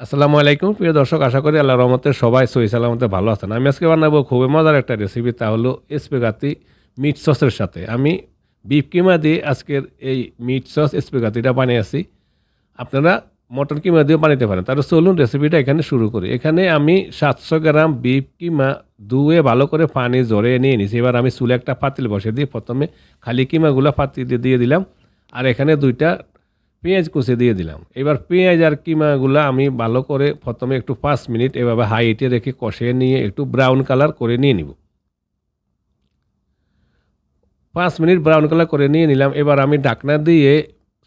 আসসালামু আলাইকুম প্রিয় দর্শক, আশা করি আল্লাহর রহমতে সবাই সহি সালামতে ভালো আছেন। আমি আজকে বানাবো খুবই মজার একটা রেসিপি, তা হলো স্পেগাতি মিট সসের সাথে। আমি বিফ কিমা দিয়ে আজকের এই মিট সস স্পেগাতিটা বানিয়েছি। আপনারা মটন কিমা দিয়েও বানাতে পারেন। তাহলে চলুন রেসিপিটা এখানে শুরু করি। এখানে আমি 700 গ্রাম বিফ কিমা ধুয়ে ভালো করে পানি ঝরিয়ে নিয়ে নিয়েছি। এবার আমি চুলে একটা পাতিল বসিয়ে দিয়ে প্রথমে খালি কিমাগুলো পাতিলে দিয়ে দিলাম, আর এখানে 2টা পেঁয়াজ কুচি দিয়ে দিলাম। এবার পেঁয়াজ আর কিমাগুলো আমি ভালো করে প্রথমে একটু 5 মিনিট এভাবে হাই হিটে রেখে কষিয়ে নিয়ে একটু ব্রাউন কালার করে নিয়ে নিব। 5 মিনিট ব্রাউন কালার করে নিয়ে নিলাম। এবার আমি ঢাকনা দিয়ে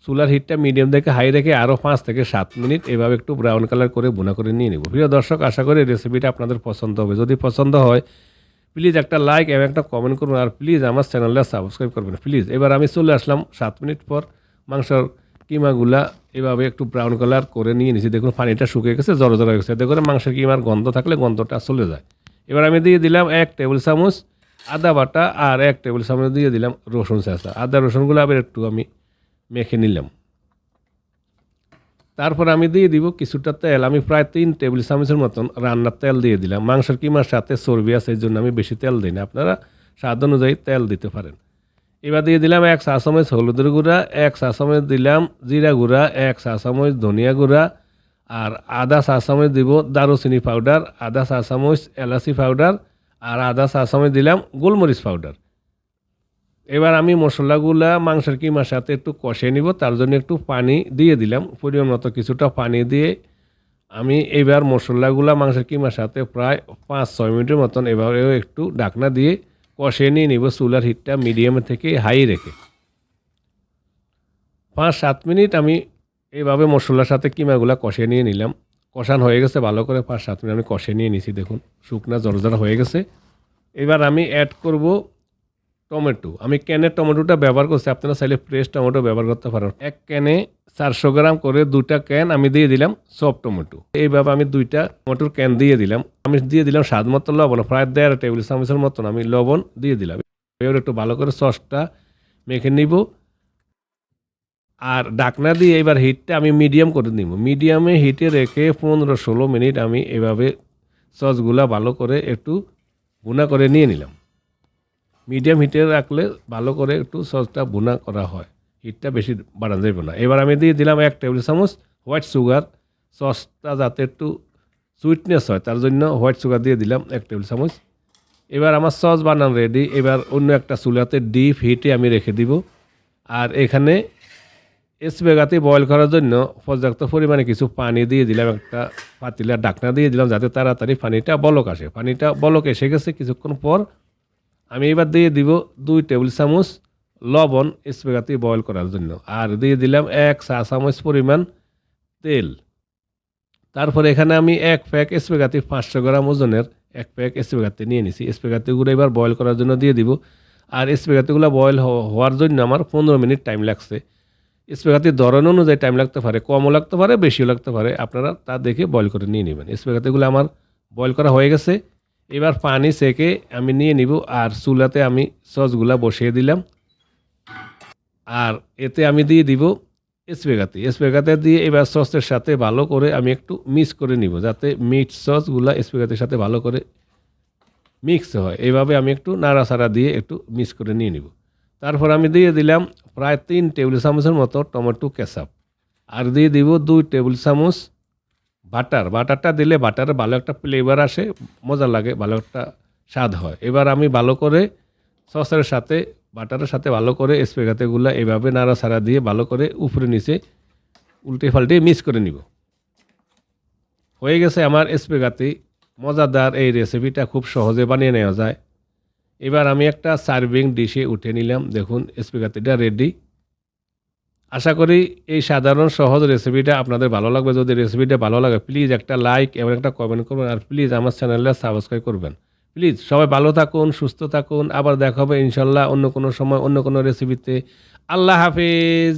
চুলার হিটটা মিডিয়াম থেকে হাই রেখে আরও 5 থেকে 7 মিনিট এভাবে একটু ব্রাউন কালার করে ভুনা করে নিয়ে নিব। প্রিয় দর্শক, আশা করি রেসিপিটা আপনাদের পছন্দ হবে। যদি পছন্দ হয় প্লিজ একটা লাইক এবং একটা কমেন্ট করুন, আর প্লিজ আমার চ্যানেলটা সাবস্ক্রাইব করবেন প্লিজ। এবার আমি চলে আসলাম 7 মিনিট পর। মাংসর কিমাগুলা এভাবে একটু ব্রাউন কালার করে নিয়ে নিয়েছি। দেখুন পানিটা শুকিয়ে গেছে, জড়ো জড়ো হয়ে গেছে। এতে করে মাংসের কিমার গন্ধ থাকলে গন্ধটা চলে যায়। এবার আমি দিয়ে দিলাম 1 টেবিল চামচ আদা বাটা আর 1 টেবিল চামচ দিয়ে দিলাম রসুন চেঁচা। আদা রসুনগুলো আবার একটু আমি মেখে নিলাম। তারপর আমি দিয়ে দিব কিছুটা তেল। আমি প্রায় 3 টেবিল চামচের মতন রান্নার তেল দিয়ে দিলাম। মাংসের কিমার সাথে চর্বি আছে, এই জন্য আমি বেশি তেল দিই না, আপনারা স্বাদ অনুযায়ী তেল দিতে পারেন। এবার দিয়ে দিলাম 1 চা চামচ হলুদের গুঁড়া, 1 চা চামচ দিলাম জিরা গুঁড়া, 1 চা চামচ ধনিয়া গুঁড়া, আর আধা চা চামচ দিব দারুচিনি পাউডার, আধা চা চামচ এলাচি পাউডার, আর আধা চা চামচ দিলাম গোলমরিচ পাউডার। এবার আমি মশলাগুলা মাংসের কিমার সাথে একটু কষিয়ে নিব, তার জন্য একটু পানি দিয়ে দিলাম। পরিমাণ মতো কিছুটা পানি দিয়ে আমি এবার মশলাগুলা মাংসের কিমার সাথে প্রায় 5-6 মিনিটের মতন এবারেও একটু ঢাকনা দিয়ে কষিয়ে নিয়ে নিব, চুলার হিটটা মিডিয়াম থেকে হাই রেখে। 5-7 মিনিট আমি এইভাবে মশলার সাথে কিমাগুলা কষিয়ে নিয়ে নিলাম। কষান হয়ে গেছে ভালো করে, 5-7 মিনিট আমি কষিয়ে নিয়ে নিছি। দেখুন শুকনা জর্জরা হয়ে গেছে। এবার আমি অ্যাড করব টমেটো। আমি ক্যানের টমেটোটা ব্যবহার করছি, আপনারা চাইলে ফ্রেশ টমেটো ব্যবহার করতে পারেন। 1 ক্যানে 400 গ্রাম করে 2টা ক্যান আমি দিয়ে দিলাম সফট টমেটো। এইভাবে আমি 2টা টমেটোর ক্যান দিয়ে দিলাম। আমি দিয়ে দিলাম স্বাদ মতো লবণ, প্রায় 1.5 টেবিল চামচের মতন আমি লবণ দিয়ে দিলাম। এবার একটু ভালো করে সসটা মেখে নিব, আর ঢাকনা দিয়ে এবার হিটটা আমি মিডিয়াম করে নিব। মিডিয়ামে হিটে রেখে 15-16 মিনিট আমি এভাবে সসগুলা ভালো করে একটু ভুনা করে নিয়ে নিলাম। মিডিয়াম হিটে রাখলে ভালো করে একটু সসটা ভুনা করা হয়, হিটটা বেশি বাড়ানো যাবে না। এবার আমি দিয়ে দিলাম 1 টেবিল চামচ হোয়াইট সুগার। সসটা যাতে একটু সুইটনেস হয় তার জন্য হোয়াইট সুগার দিয়ে দিলাম 1 টেবিল চামচ। এবার আমার সস বানানো রেডি। এবার অন্য একটা চুলাতে ডিপ হিটে আমি রেখে দিব, আর এখানে স্পেগাতি বয়েল করার জন্য পর্যাপ্ত পরিমাণে কিছু পানি দিয়ে দিলাম। একটা পাতিলার ঢাকনা দিয়ে দিলাম যাতে তাড়াতাড়ি পানিটা বলক আসে। পানিটা বলক এসে গেছে কিছুক্ষণ পর। আমি এবার দিয়ে দিব 2 টেবিল চামচ লবণ স্পেগাতি বয়েল করার জন্য, আর দিয়ে দিলাম 1 চা চামচ পরিমাণ তেল। তারপরে এখানে আমি 1 প্যাক স্পেগাতি 500 গ্রাম ওজনের 1 প্যাক স্পেগাতি নিয়ে নিছি। স্পেগাতিগুলো এবার বয়েল করার জন্য দিয়ে দিব, আর স্পেগাতিগুলো বয়েল হওয়ার জন্য আমার 15 মিনিট টাইম লাগছে। স্পেগাতির ধরন অনুযায়ী টাইম লাগতে পারে, কমও লাগতে পারে, বেশিও লাগতে পারে, আপনারা তা দেখে বয়েল করে নিয়ে নেবেন। স্পেগাতিগুলো আমার বয়েল করা হয়ে গেছে। এবার পানি সেকে আমি নিয়ে নিব, আর চুলাতে আমি সসগুলা বসিয়ে দিলাম, আর এতে আমি দিয়ে দিব স্পেগাতি দিয়ে এবার সসের সাথে ভালো করে আমি একটু মিক্স করে নিব, যাতে মিট সসগুলা স্পেগাতির সাথে ভালো করে মিক্স হয়। এইভাবে আমি একটু নাড়াচাড়া দিয়ে একটু মিক্স করে নিয়ে নিব। তারপর আমি দিয়ে দিলাম প্রায় 3 টেবিল চামচের মতো টমেটো কেচাপ, আর দিয়ে দিব 2 টেবিল চামচ বাটারটা দিলে বাটারের ভালো একটা ফ্লেভার আসে, মজা লাগে, ভালো একটা স্বাদ হয়। এবার আমি ভালো করে সসের সাথে বাটারের সাথে ভালো করে স্পেগাতিগুলো এভাবে নাড়াচাড়া দিয়ে ভালো করে উপরে নিচে উল্টে পাল্টে মিক্স করে নিব। হয়ে গেছে আমার স্পেগাতি। মজাদার এই রেসিপিটা খুব সহজে বানিয়ে নেওয়া যায়। এবার আমি একটা সার্ভিং ডিশে উঠে নিলাম। দেখুন স্পেগাতিটা রেডি। আশা করি এই সাধারণ সহজ রেসিপিটা আপনাদের ভালো লাগবে। যদি রেসিপিটা ভালো লাগে প্লিজ একটা লাইক এবং একটা কমেন্ট করবেন, আর প্লিজ আমার চ্যানেলটা সাবস্ক্রাইব করবেন। প্লিজ সবাই ভালো থাকুন, সুস্থ থাকুন। আবার দেখা হবে ইনশাল্লাহ অন্য কোনো সময় অন্য কোনো রেসিপিতে। আল্লাহ হাফিজ।